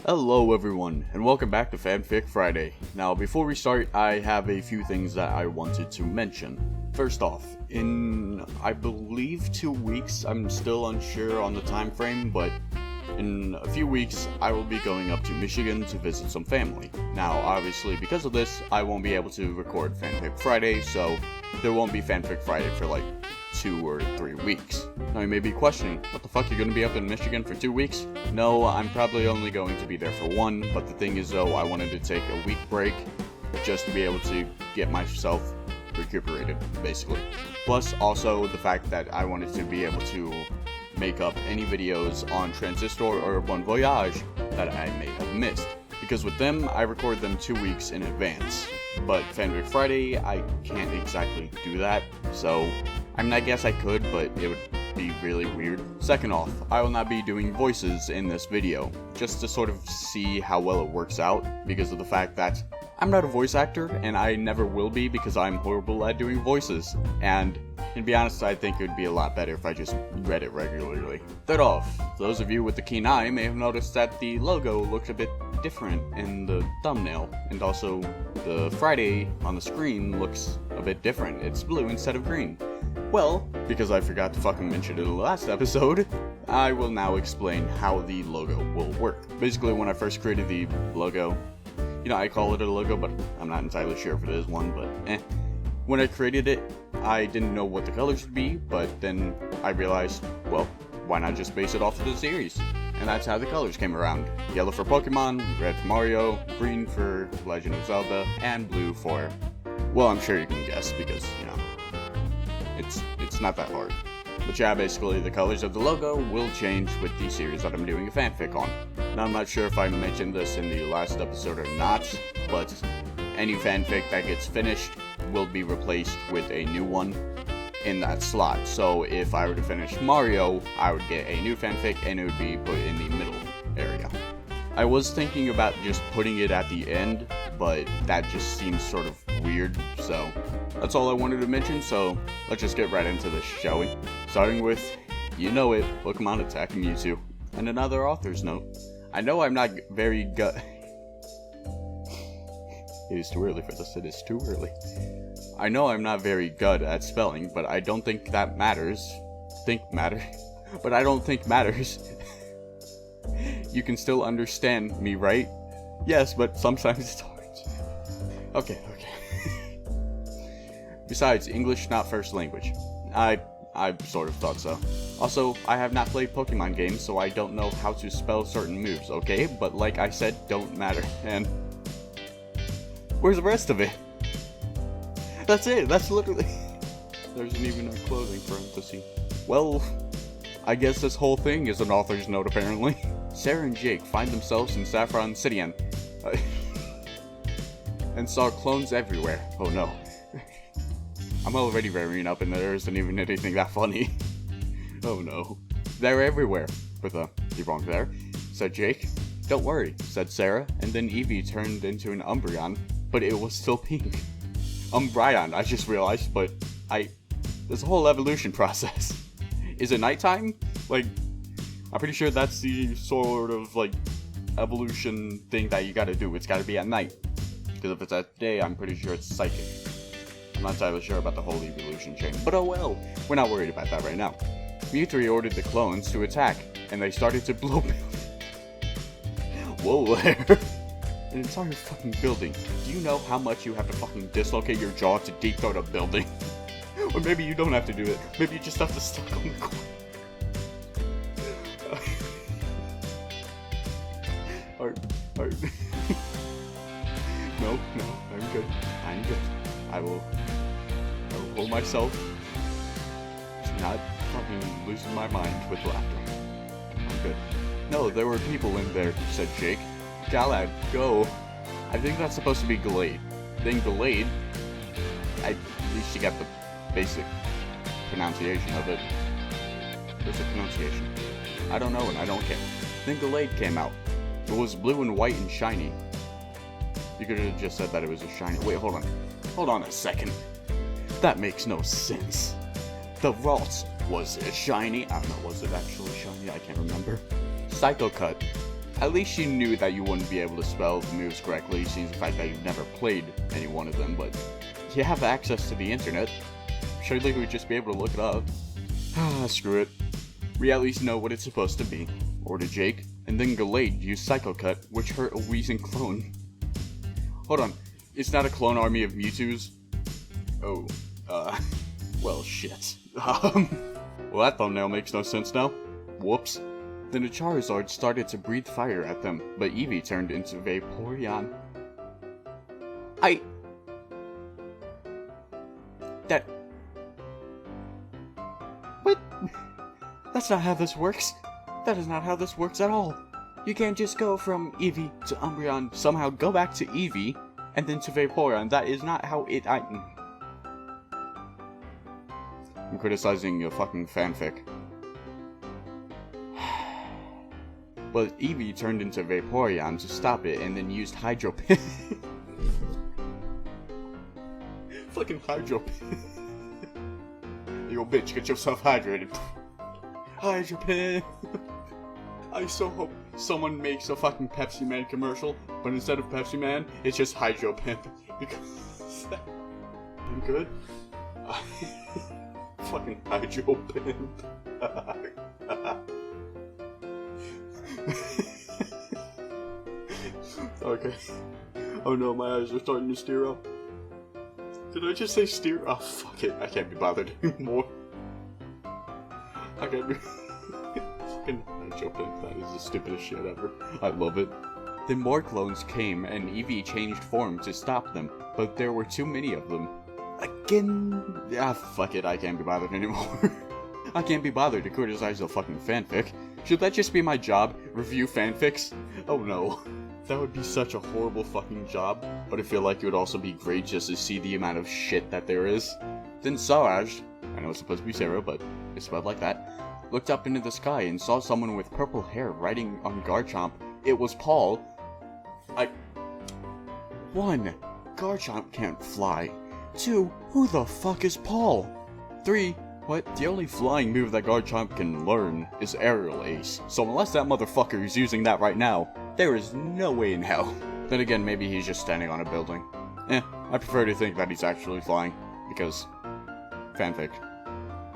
Hello everyone, and welcome back to Fanfic Friday. Now, before we start, I have a few things that I wanted to mention. First off, in, I believe 2 weeks, I'm still unsure on the time frame, but in a few weeks, I will be going up to Michigan to visit some family. Now, obviously, because of this, I won't be able to record Fanfic Friday, so there won't be Fanfic Friday for like 2 or 3 weeks. Now you may be questioning, what the fuck, you're gonna be up in Michigan for 2 weeks? No, I'm probably only going to be there for 1, but the thing is though, I wanted to take a week break just to be able to get myself recuperated, basically. Plus, also, the fact that I wanted to be able to make up any videos on Transistor or Bon Voyage that I may have missed. Because with them, I record them 2 weeks in advance. But Fanfic Friday, I can't exactly do that, so I mean, I guess I could, but it would be really weird. Second off, I will not be doing voices in this video, just to sort of see how well it works out, because of the fact that I'm not a voice actor, and I never will be because I'm horrible at doing voices. And to be honest, I think it would be a lot better if I just read it regularly. Third off, those of you with the keen eye may have noticed that the logo looks a bit different in the thumbnail, and also the Friday on the screen looks a bit different. It's blue instead of green. Well, because I forgot to fucking mention it in the last episode, I will now explain how the logo will work. Basically, when I first created the logo, you know, I call it a logo, but I'm not entirely sure if it is one, but When I created it, I didn't know what the colors would be, but then I realized, well, why not just base it off of the series? And that's how the colors came around. Yellow for Pokemon, red for Mario, green for Legend of Zelda, and blue for, well, I'm sure you can guess because, you know, it's not that hard. But yeah, basically the colors of the logo will change with the series that I'm doing a fanfic on. Now I'm not sure if I mentioned this in the last episode or not, but any fanfic that gets finished will be replaced with a new one in that slot. So if I were to finish Mario, I would get a new fanfic and it would be put in the middle area. I was thinking about just putting it at the end, but that just seems sort of weird, so that's all I wanted to mention, so let's just get right into this, shall we? Starting with, you know it, Pokemon Attack and Mewtwo. And another author's note. I know I'm not very good. It is too early for this, it is too early. I know I'm not very good at spelling, but I don't think that matters. But I don't think matters. You can still understand me, right? Yes, but sometimes it's hard. Okay. Besides, English not first language. I sort of thought so. Also, I have not played Pokemon games, so I don't know how to spell certain moves, okay? But like I said, don't matter. And where's the rest of it? That's it, that's literally... There isn't even a closing parenthesis. Well, I guess this whole thing is an author's note, apparently. Sarah and Jake find themselves in Saffron City and saw clones everywhere. Oh no. I'm already rearing up and there isn't even anything that funny. Oh no. They're everywhere. With a, you're wrong there, said Jake. Don't worry, said Sarah, and then Eevee turned into an Umbreon, but it was still pink. Umbreon, I just realized, but there's a whole evolution process. Is it nighttime? Like, I'm pretty sure that's the sort of, like, evolution thing that you gotta do. It's gotta be at night. Because if it's at day, I'm pretty sure it's psychic. I'm not entirely sure about the whole evolution chain. But oh well, we're not worried about that right now. Mewtwo ordered the clones to attack, and they started to blow Whoa there. An entire fucking building. Do you know how much you have to fucking dislocate your jaw to deep throat a building? Or maybe you don't have to do it. Maybe you just have to stuck on the corner. Art. No, I'm good. I will hold myself to not fucking losing my mind with laughter. I'm good. No, there were people in there, said Jake. Galad, go. I think that's supposed to be Glade. Then Glade, at least you got the basic pronunciation of it. There's a pronunciation. I don't know and I don't care. Then Glade came out. It was blue and white and shiny. You could have just said that it was a shiny. Wait, hold on. Hold on a second. That makes no sense. The Ralts, was it shiny? I don't know, was it actually shiny? I can't remember. Psycho Cut. At least she knew that you wouldn't be able to spell the moves correctly, seeing the fact that you've never played any one of them, but you have access to the internet. Surely we would just be able to look it up. Ah, screw it. We at least know what it's supposed to be. Ordered Jake, and then Gallade used Psycho Cut, which hurt a wheezing clone. Hold on, it's not a clone army of Mewtwo's? Oh, well, shit. Well, that thumbnail makes no sense now. Whoops. Then the Charizard started to breathe fire at them, but Eevee turned into Vaporeon. What? That's not how this works. That is not how this works at all. You can't just go from Eevee to Umbreon, somehow go back to Eevee, and then to Vaporeon. That is not how it... I'm criticizing your fucking fanfic. But Eevee turned into Vaporeon to stop it, and then used Hydro Pin. Fucking Hydro Pin. Yo, bitch, get yourself hydrated. Hydro Pin. I so hope someone makes a fucking Pepsi Man commercial, but instead of Pepsi Man, it's just Hydro Pimp. Because I'm good. Fucking Hydro Pimp. Okay. Oh no, my eyes are starting to steer up. Did I just say steer? Oh, fuck it. I can't be bothered anymore. I can't be... Fucking Hydro Pimp. That is the stupidest shit ever. I love it. Then more clones came, and Eevee changed form to stop them, but there were too many of them. Again... Ah, fuck it. I can't be bothered anymore. I can't be bothered to criticize a fucking fanfic. Should that just be my job? Review fanfics? Oh no. That would be such a horrible fucking job, but I feel like it would also be great just to see the amount of shit that there is. Then Saraj, I know it's supposed to be Sarah, but it's spelled like that, looked up into the sky and saw someone with purple hair riding on Garchomp. It was Paul. 1. Garchomp can't fly. 2. Who the fuck is Paul? 3. What? The only flying move that Garchomp can learn is Aerial Ace, so unless that motherfucker is using that right now, there is no way in hell. Then again, maybe he's just standing on a building. I prefer to think that he's actually flying, because... fanfic.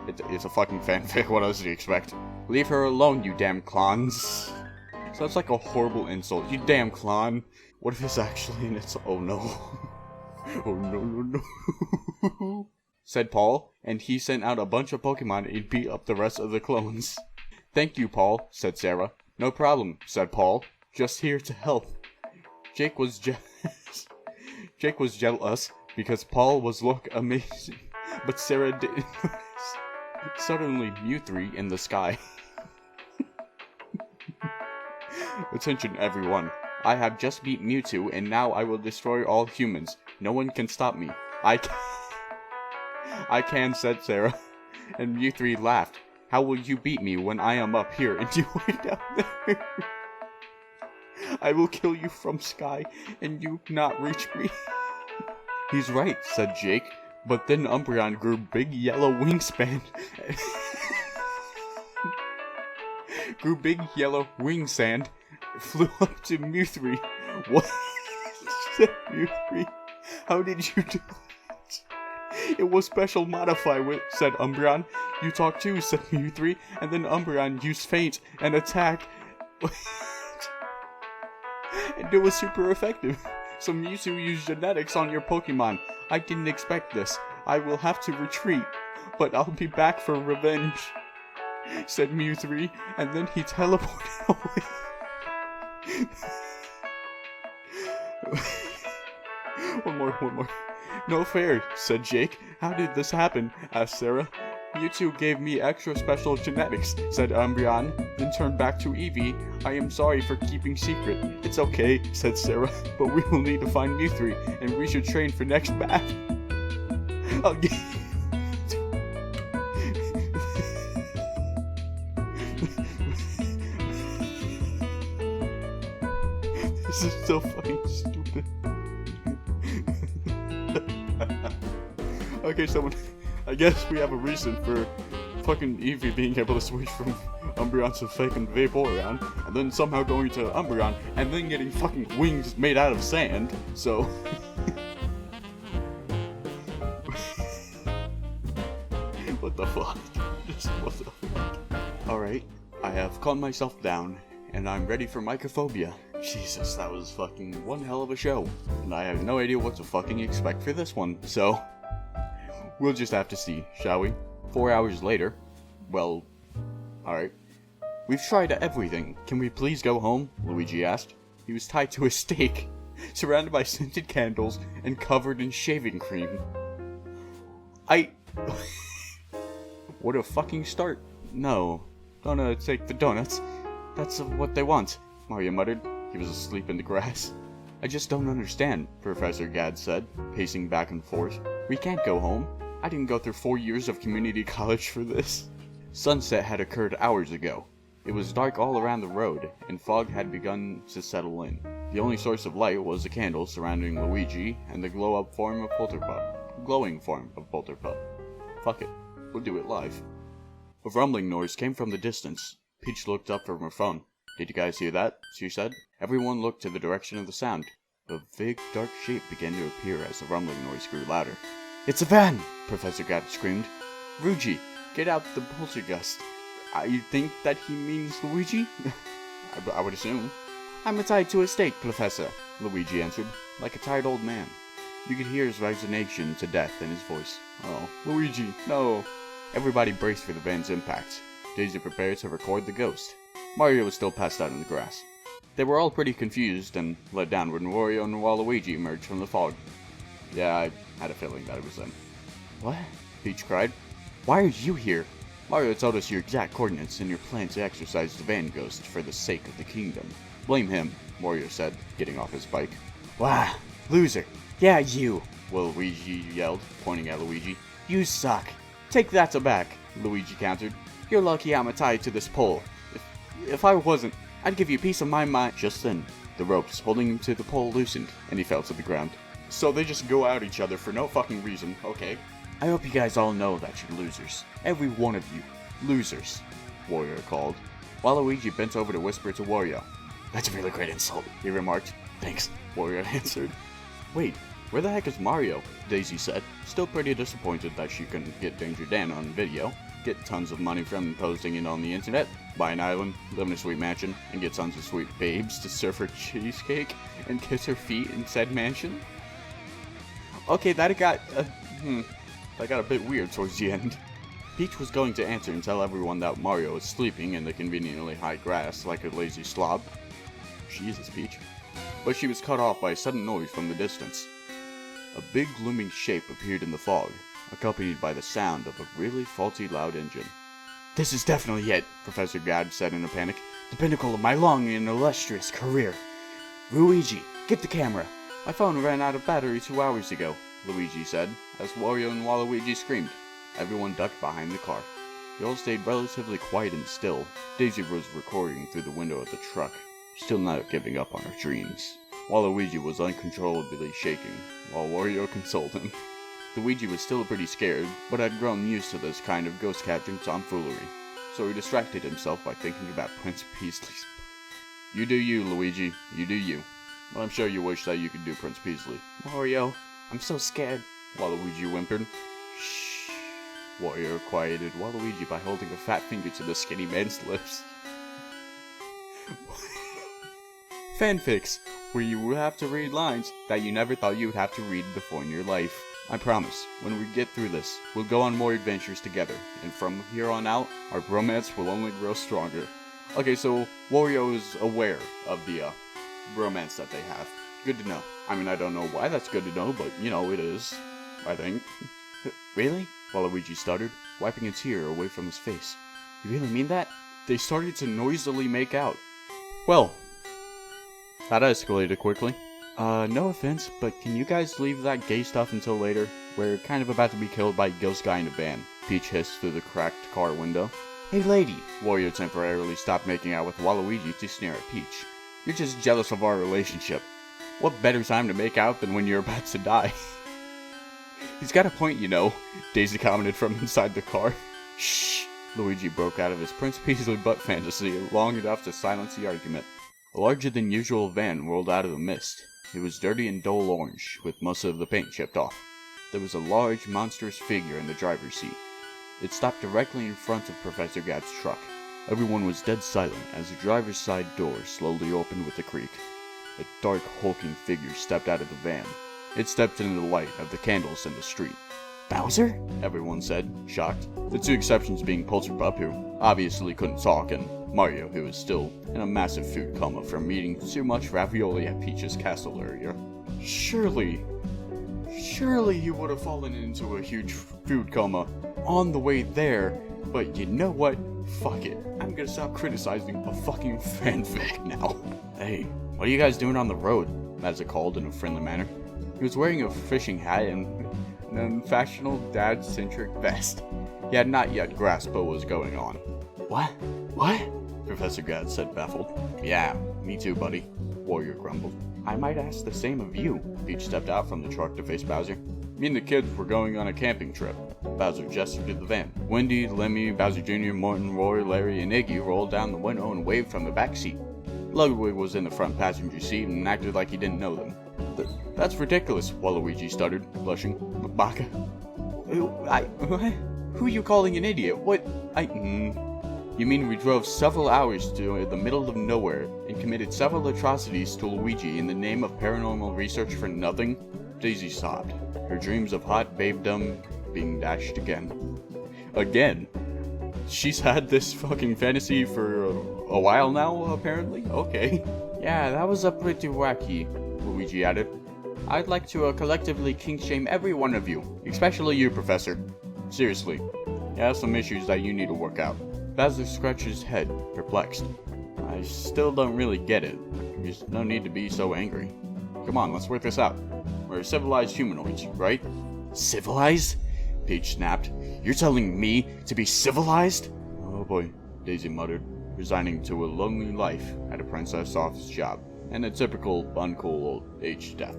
It's a fucking fanfic, what else do you expect? Leave her alone, you damn clowns. Sounds like a horrible insult, you damn clown. What if it's actually an insult? Oh no. Oh no, no, no. Said Paul, and he sent out a bunch of Pokemon and beat up the rest of the clones. Thank you, Paul, said Sarah. No problem, said Paul. Just here to help. Jake was jealous because Paul look amazing, but Sarah didn't. Suddenly, Mewtwo in the sky. Attention, everyone. I have just beat Mewtwo, and now I will destroy all humans. No one can stop me. I can, said Sarah. And Mewtwo laughed. How will you beat me when I am up here and you way down there? I will kill you from sky, and you not reach me. He's right, said Jake. But then Umbreon grew big yellow wingspan. Grew big yellow wingsand. Flew up to Mewtwo. What? Said Mewtwo. How did you do that? It was special modify with, said Umbreon. You talk too, said Mewtwo. And then Umbreon used feint and attack. And it was super effective. So Mewtwo used genetics on your Pokemon. I didn't expect this. I will have to retreat, but I'll be back for revenge, said Mewtwo, and then he teleported away. One more. No fair, said Jake. How did this happen? Asked Sarah. Mewtwo gave me extra special genetics, said Umbreon, then turned back to Eevee. I am sorry for keeping secret. It's okay, said Sarah, but we will need to find Mewtwo, and we should train for next battle. I'll get... This is so fucking stupid. Okay, so I guess we have a reason for fucking Eevee being able to switch from Umbreon to fucking Vaporeon, and then somehow going to Umbreon, and then getting fucking wings made out of sand, so... What the fuck? Just what the fuck? Alright, I have calmed myself down, and I'm ready for Mycophobia. Jesus, that was fucking one hell of a show, and I have no idea what to fucking expect for this one, so... We'll just have to see, shall we? 4 hours later, well... Alright. We've tried everything. Can we please go home? Luigi asked. He was tied to a stake, surrounded by scented candles, and covered in shaving cream. What a fucking start. No. Don't take the donuts. That's what they want, Mario muttered. He was asleep in the grass. I just don't understand, Professor Gadd said, pacing back and forth. We can't go home. I didn't go through 4 years of community college for this. Sunset had occurred hours ago. It was dark all around the road, and fog had begun to settle in. The only source of light was the candle surrounding Luigi and the glowing form of Polterpup. Fuck it. We'll do it live. A rumbling noise came from the distance. Peach looked up from her phone. Did you guys hear that? She said. Everyone looked to the direction of the sound. A vague, dark shape began to appear as the rumbling noise grew louder. It's a van! Professor Gadd screamed. Ruigi, get out the poltergust. I think that he means Luigi? I would assume. I'm tied to a stake, Professor, Luigi answered, like a tired old man. You could hear his resignation to death in his voice. Oh, Luigi, no. Everybody braced for the van's impact. Daisy prepared to record the ghost. Mario was still passed out in the grass. They were all pretty confused and let down when Wario and Waluigi emerged from the fog. Yeah, I had a feeling that it was them. What? Peach cried. Why are you here? Mario told us your exact coordinates and your plan to exorcise the van ghost for the sake of the kingdom. Blame him, Wario said, getting off his bike. Wah, loser. Yeah, you, Waluigi yelled, pointing at Luigi. You suck. Take that back, Luigi countered. You're lucky I'm tied to this pole. If I wasn't, I'd give you a piece of my mind. Just then, the ropes holding him to the pole loosened, and he fell to the ground. So they just go at each other for no fucking reason, okay? I hope you guys all know that you're losers. Every one of you. Losers, Wario called. Waluigi bent over to whisper to Wario. That's a really great insult, he remarked. Thanks, Wario answered. Wait, where the heck is Mario? Daisy said, still pretty disappointed that she couldn't get Danger Dan on video, get tons of money from posting it on the internet, buy an island, live in a sweet mansion, and get tons of sweet babes to serve her cheesecake and kiss her feet in said mansion. Okay, that got a bit weird towards the end. Peach was going to answer and tell everyone that Mario was sleeping in the conveniently high grass like a lazy slob. Jesus, Peach. But she was cut off by a sudden noise from the distance. A big looming shape appeared in the fog, accompanied by the sound of a really faulty loud engine. This is definitely it, Professor Gadd said in a panic. The pinnacle of my long and illustrious career. Luigi, get the camera. My phone ran out of battery 2 hours ago, Luigi said, as Wario and Waluigi screamed. Everyone ducked behind the car. They all stayed relatively quiet and still. Daisy was recording through the window of the truck, still not giving up on her dreams. Waluigi was uncontrollably shaking, while Wario consoled him. Luigi was still pretty scared, but had grown used to this kind of ghost captain tomfoolery, so he distracted himself by thinking about Prince Peasley's... You do you, Luigi. You do you. But I'm sure you wish that you could do Prince Peasley. Mario, I'm so scared, Waluigi whimpered. Shh. Wario quieted Waluigi by holding a fat finger to the skinny man's lips. Fanfics, where you will have to read lines that you never thought you would have to read before in your life. I promise, when we get through this, we'll go on more adventures together, and from here on out, our bromance will only grow stronger. Okay, so Wario is aware of the romance that they have. Good to know. I mean, I don't know why that's good to know, but, you know, it is. I think. Really? Waluigi stuttered, wiping a tear away from his face. You really mean that? They started to noisily make out. Well, that escalated quickly. No offense, but can you guys leave that gay stuff until later? We're kind of about to be killed by a ghost guy in a van, Peach hissed through the cracked car window. Hey lady! Wario temporarily stopped making out with Waluigi to sneer at Peach. You're just jealous of our relationship. What better time to make out than when you're about to die? He's got a point, you know, Daisy commented from inside the car. Shh! Luigi broke out of his Prince Peasley butt fantasy long enough to silence the argument. A larger-than-usual van rolled out of the mist. It was dirty and dull orange, with most of the paint chipped off. There was a large, monstrous figure in the driver's seat. It stopped directly in front of Professor Gad's truck. Everyone was dead silent as the driver's side door slowly opened with a creak. A dark, hulking figure stepped out of the van. It stepped into the light of the candles in the street. "Bowser?" everyone said, shocked. The two exceptions being Polterpup, who obviously couldn't talk, and Mario, who was still in a massive food coma from eating too much ravioli at Peach's castle area. Surely he would have fallen into a huge food coma on the way there, but you know what? Fuck it. I'm gonna stop criticizing a fucking fanfic now. "Hey, what are you guys doing on the road?" Mazza called in a friendly manner. He was wearing a fishing hat and an fashionable dad-centric vest. He had not yet grasped what was going on. What? Professor Gad said, baffled. "Yeah, me too, buddy," Warrior grumbled. "I might ask the same of you." Peach stepped out from the truck to face Bowser. "Me and the kids were going on a camping trip." Bowser gestured to the van. Wendy, Lemmy, Bowser Jr., Morton, Roy, Larry, and Iggy rolled down the window and waved from the back seat. Ludwig was in the front passenger seat and acted like he didn't know them. "That's ridiculous," Waluigi stuttered, blushing. "Baka? Who are you calling an idiot? What? You mean we drove several hours to the middle of nowhere and committed several atrocities to Luigi in the name of paranormal research for nothing?" Daisy sobbed, her dreams of hot babedom being dashed again. Again? She's had this fucking fantasy for a while now, apparently? Okay. "Yeah, that was a pretty wacky," Luigi added. "I'd like to collectively kink-shame every one of you, especially you, Professor. Seriously, you have some issues that you need to work out." Bowser scratched his head, perplexed. "I still don't really get it. There's no need to be so angry. Come on, let's work this out. We're civilized humanoids, right?" "Civilized?" Peach snapped. "You're telling me to be civilized?" "Oh boy," Daisy muttered, resigning to a lonely life at a princess office job, and a typical uncool old age death.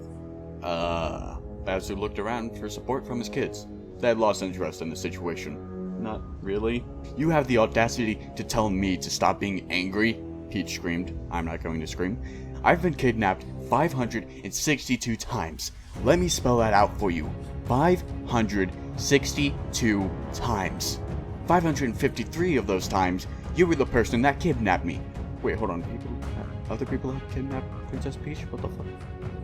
Bowser looked around for support from his kids. They had lost interest in the situation. "Not really." "You have the audacity to tell me to stop being angry?" Peach screamed. "I'm not going to scream. I've been kidnapped 562 times. Let me spell that out for you. 562 times. 553 of those times, you were the person that kidnapped me." Wait, hold on. Other people have kidnapped Princess Peach? What the fuck?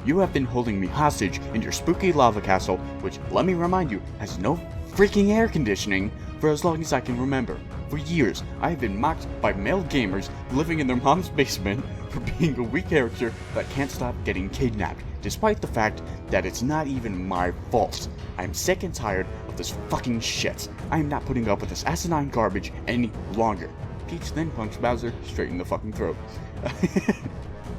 "You have been holding me hostage in your spooky lava castle, which, let me remind you, has no freaking air conditioning, for as long as I can remember. For years, I have been mocked by male gamers living in their mom's basement for being a weak character that can't stop getting kidnapped, despite the fact that it's not even my fault. I am sick and tired of this fucking shit. I am not putting up with this asinine garbage any longer." Peach then punched Bowser straight in the fucking throat.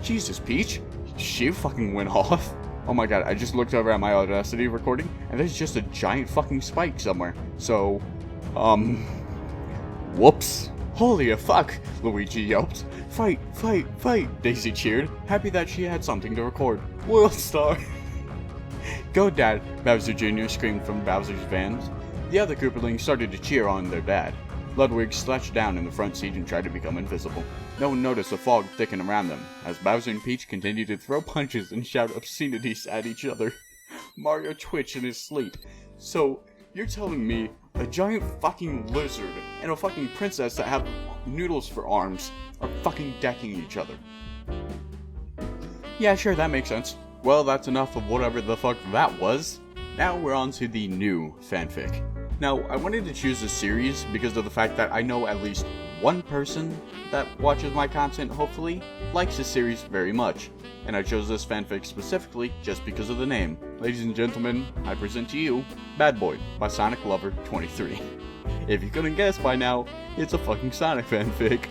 Jesus, Peach. She fucking went off. Oh my god, I just looked over at my Audacity recording, and there's just a giant fucking spike somewhere. So, whoops. "Holy fuck," Luigi yelped. "Fight, fight, fight," Daisy cheered, happy that she had something to record. "World star." "Go, Dad," Bowser Jr. screamed from Bowser's vans. The other Kooperlings started to cheer on their dad. Ludwig slouched down in the front seat and tried to become invisible. No one noticed the fog thicken around them, as Bowser and Peach continued to throw punches and shout obscenities at each other. Mario twitched in his sleep. "So, you're telling me a giant fucking lizard and a fucking princess that have noodles for arms are fucking decking each other?" "Yeah, sure, that makes sense." Well, that's enough of whatever the fuck that was. Now we're on to the new fanfic. Now, I wanted to choose this series because of the fact that I know at least one person that watches my content, hopefully, likes this series very much. And I chose this fanfic specifically just because of the name. Ladies and gentlemen, I present to you Bad Boy by Sonic Lover 23. If you couldn't guess by now, it's a fucking Sonic fanfic.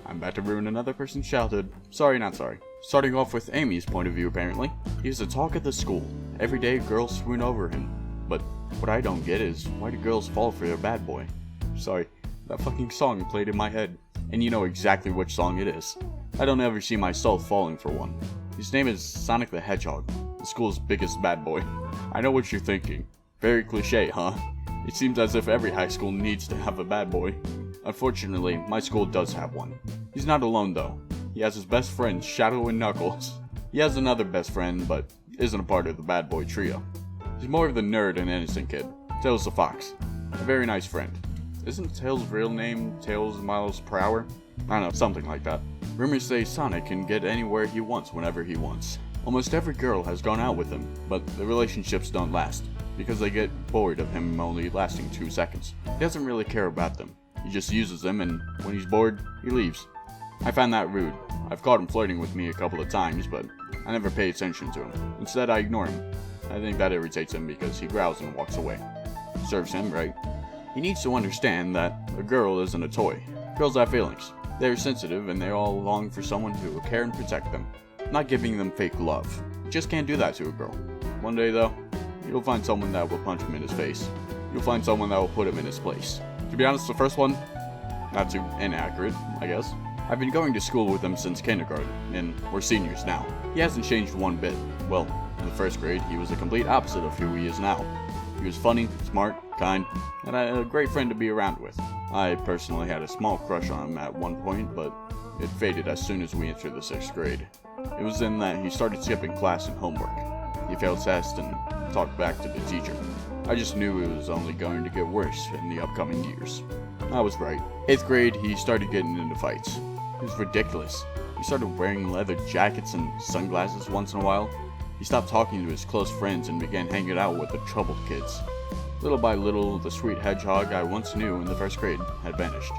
I'm about to ruin another person's childhood. Sorry, not sorry. Starting off with Amy's point of view, apparently. He's the talk of the school. Every day, girls swoon over him. But what I don't get is, why do girls fall for their bad boy? Sorry, that fucking song played in my head, and you know exactly which song it is. I don't ever see myself falling for one. His name is Sonic the Hedgehog, the school's biggest bad boy. I know what you're thinking. Very cliche, huh? It seems as if every high school needs to have a bad boy. Unfortunately, my school does have one. He's not alone though. He has his best friends, Shadow and Knuckles. He has another best friend, but isn't a part of the bad boy trio. He's more of the nerd and innocent kid, Tails the Fox. A very nice friend. Isn't Tails' real name Tails Miles Per Hour? I don't know, something like that. Rumors say Sonic can get anywhere he wants whenever he wants. Almost every girl has gone out with him, but the relationships don't last, because they get bored of him only lasting 2 seconds. He doesn't really care about them. He just uses them, and when he's bored, he leaves. I find that rude. I've caught him flirting with me a couple of times, but I never pay attention to him. Instead, I ignore him. I think that irritates him because he growls and walks away. Serves him right. He needs to understand that a girl isn't a toy. Girls have feelings. They're sensitive and they all long for someone who will care and protect them. Not giving them fake love. You just can't do that to a girl. One day though, you'll find someone that will punch him in his face. You'll find someone that will put him in his place. To be honest, the first one, not too inaccurate, I guess. I've been going to school with him since kindergarten, and we're seniors now. He hasn't changed one bit. Well, in the first grade, he was the complete opposite of who he is now. He was funny, smart, kind, and a great friend to be around with. I personally had a small crush on him at one point, but it faded as soon as we entered the 6th grade. It was then that he started skipping class and homework. He failed tests and talked back to the teacher. I just knew it was only going to get worse in the upcoming years. I was right. 8th grade, he started getting into fights. It was ridiculous. He started wearing leather jackets and sunglasses once in a while. He stopped talking to his close friends and began hanging out with the troubled kids. Little by little, the sweet hedgehog I once knew in the 1st grade had vanished.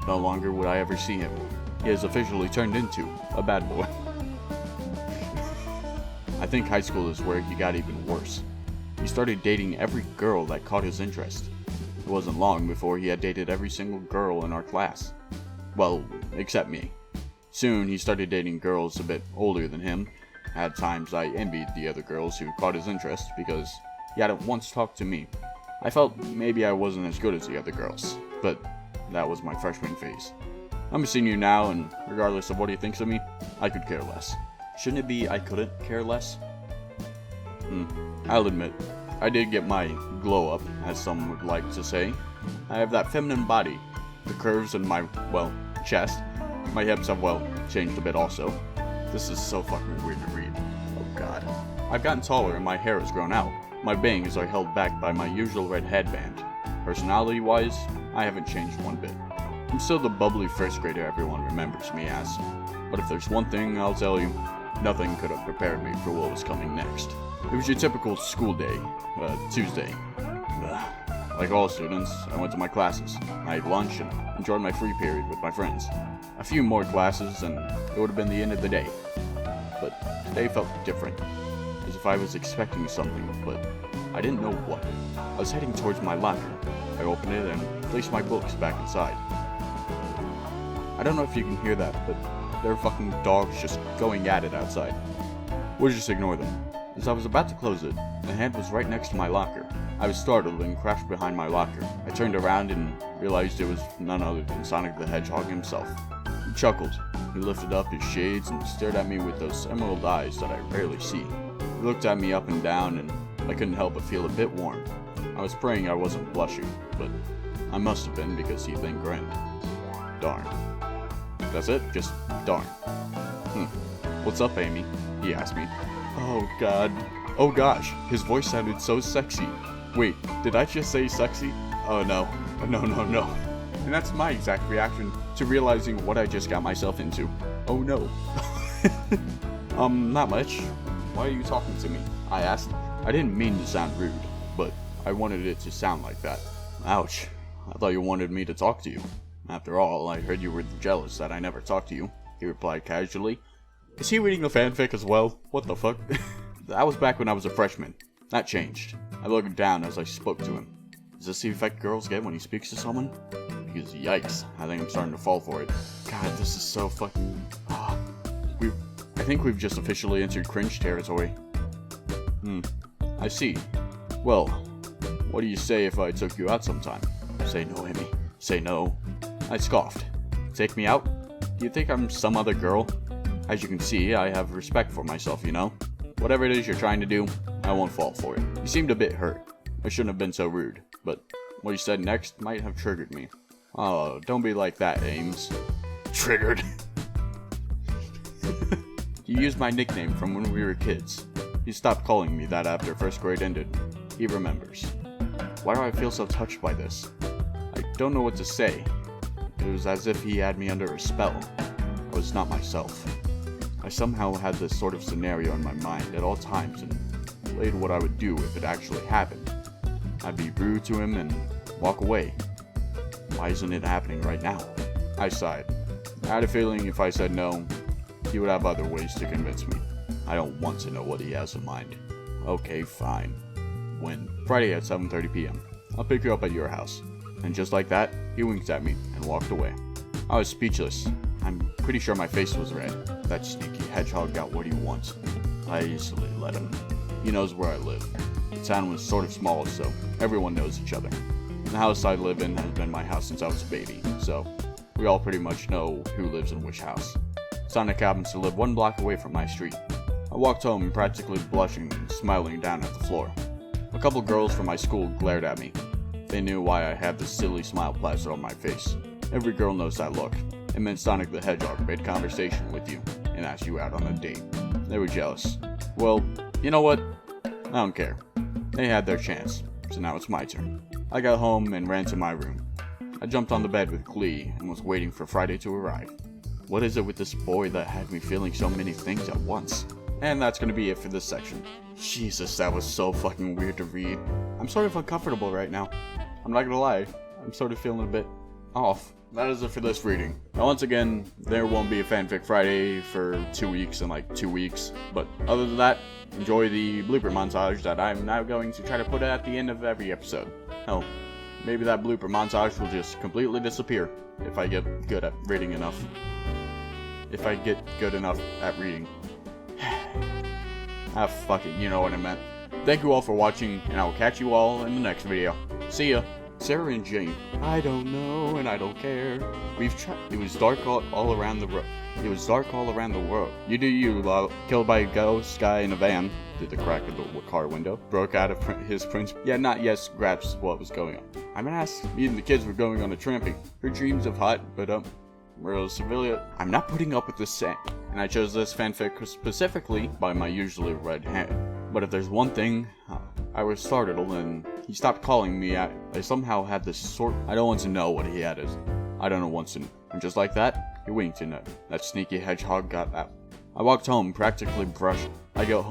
No longer would I ever see him. He has officially turned into a bad boy. I think high school is where he got even worse. He started dating every girl that caught his interest. It wasn't long before he had dated every single girl in our class. Well, except me. Soon he started dating girls a bit older than him. At times I envied the other girls who caught his interest because he hadn't once talked to me. I felt maybe I wasn't as good as the other girls, but that was my freshman phase. I'm a senior now, and regardless of what he thinks of me, I could care less. Shouldn't it be I couldn't care less? I'll admit, I did get my glow up, as some would like to say. I have that feminine body. The curves in my, well, chest. My hips have, well, changed a bit also. This is so fucking weird to read. Oh god. I've gotten taller and my hair has grown out. My bangs are held back by my usual red headband. Personality-wise, I haven't changed one bit. I'm still the bubbly 1st grader everyone remembers me as. But if there's one thing I'll tell you, nothing could have prepared me for what was coming next. It was your typical school day, Tuesday. Like all students, I went to my classes. I ate lunch and enjoyed my free period with my friends. A few more classes and it would have been the end of the day. But today felt different, as if I was expecting something, but I didn't know what. I was heading towards my locker. I opened it and placed my books back inside. I don't know if you can hear that, but there are fucking dogs just going at it outside. We'll just ignore them. As I was about to close it, the hand was right next to my locker. I was startled and crouched behind my locker. I turned around and realized it was none other than Sonic the Hedgehog himself. He chuckled. He lifted up his shades and stared at me with those emerald eyes that I rarely see. He looked at me up and down, and I couldn't help but feel a bit warm. I was praying I wasn't blushing, but I must have been because he then grinned. Darn. That's it? Just darn. What's up, Amy? He asked me. Oh god. Oh gosh, his voice sounded so sexy. Wait, did I just say sexy? Oh no. No. And that's my exact reaction to realizing what I just got myself into. Oh no. Not much. Why are you talking to me? I asked. I didn't mean to sound rude, but I wanted it to sound like that. Ouch. I thought you wanted me to talk to you. After all, I heard you were jealous that I never talked to you, he replied casually. Is he reading the fanfic as well? What the fuck? That was back when I was a freshman. That changed. I looked down as I spoke to him. Is this the effect girls get when he speaks to someone? Because yikes, I think I'm starting to fall for it. God, this is so fucking... I think we've just officially entered cringe territory. I see. Well, what do you say if I took you out sometime? Say no, Amy. Say no. I scoffed. Take me out? Do you think I'm some other girl? As you can see, I have respect for myself, you know? Whatever it is you're trying to do, I won't fall for it. You seemed a bit hurt. I shouldn't have been so rude, but What he said next might have triggered me. Oh, don't be like that, Ames. Triggered. He used my nickname from when we were kids. He stopped calling me that after first grade ended. He remembers. Why do I feel so touched by this? I don't know what to say. It was as if he had me under a spell. I was not myself. I somehow had this sort of scenario in my mind at all times and played what I would do if it actually happened. I'd be rude to him and walk away. Why isn't it happening right now? I sighed. I had a feeling if I said no, he would have other ways to convince me. I don't want to know what he has in mind. Okay, fine. When? Friday at 7:30 p.m. I'll pick you up at your house. And just like that, he winked at me and walked away. I was speechless. I'm pretty sure my face was red. That sneaky hedgehog got what he wants. I easily let him. He knows where I live. The town was sort of small, so everyone knows each other. The house I live in has been my house since I was a baby, so we all pretty much know who lives in which house. Sonic happens to live 1 block away from my street. I walked home practically blushing and smiling down at the floor. A couple girls from my school glared at me. They knew why I had this silly smile plastered on my face. Every girl knows that look. It meant Sonic the Hedgehog made conversation with you and asked you out on a date. They were jealous. Well, you know what? I don't care. They had their chance, so now it's my turn. I got home and ran to my room. I jumped on the bed with glee and was waiting for Friday to arrive. What is it with this boy that had me feeling so many things at once? And that's gonna be it for this section. Jesus, that was so fucking weird to read. I'm sort of uncomfortable right now. I'm not gonna lie, I'm sort of feeling a bit off. That is it for this reading. Now once again, there won't be a Fanfic Friday for 2 weeks in like 2 weeks. But other than that, enjoy the blooper montage that I'm now going to try to put at the end of every episode. Hell, maybe that blooper montage will just completely disappear if I get good at reading enough. If I get good enough at reading. Ah, fuck it, you know what I meant. Thank you all for watching, and I will catch you all in the next video. See ya. Sarah and Jane. I don't know, and I don't care. We've tried. It was dark all around the road. It was dark all around the world. You do you, love. Killed by a ghost guy in a van. Through the crack of the car window. Broke out of his prince. Yeah, not yes, grasps what was going on. I'm an ass. Me and the kids were going on a tramping. Her dreams of hot, but real civilian. I'm not putting up with this sand. And I chose this fanfic specifically by my usually red hand. But if there's one thing, I was startled and he stopped calling me. I somehow had this sort. I don't want to know what he had. I don't want to know. And just like that, he winked and that sneaky hedgehog got out. I walked home practically brushed. I got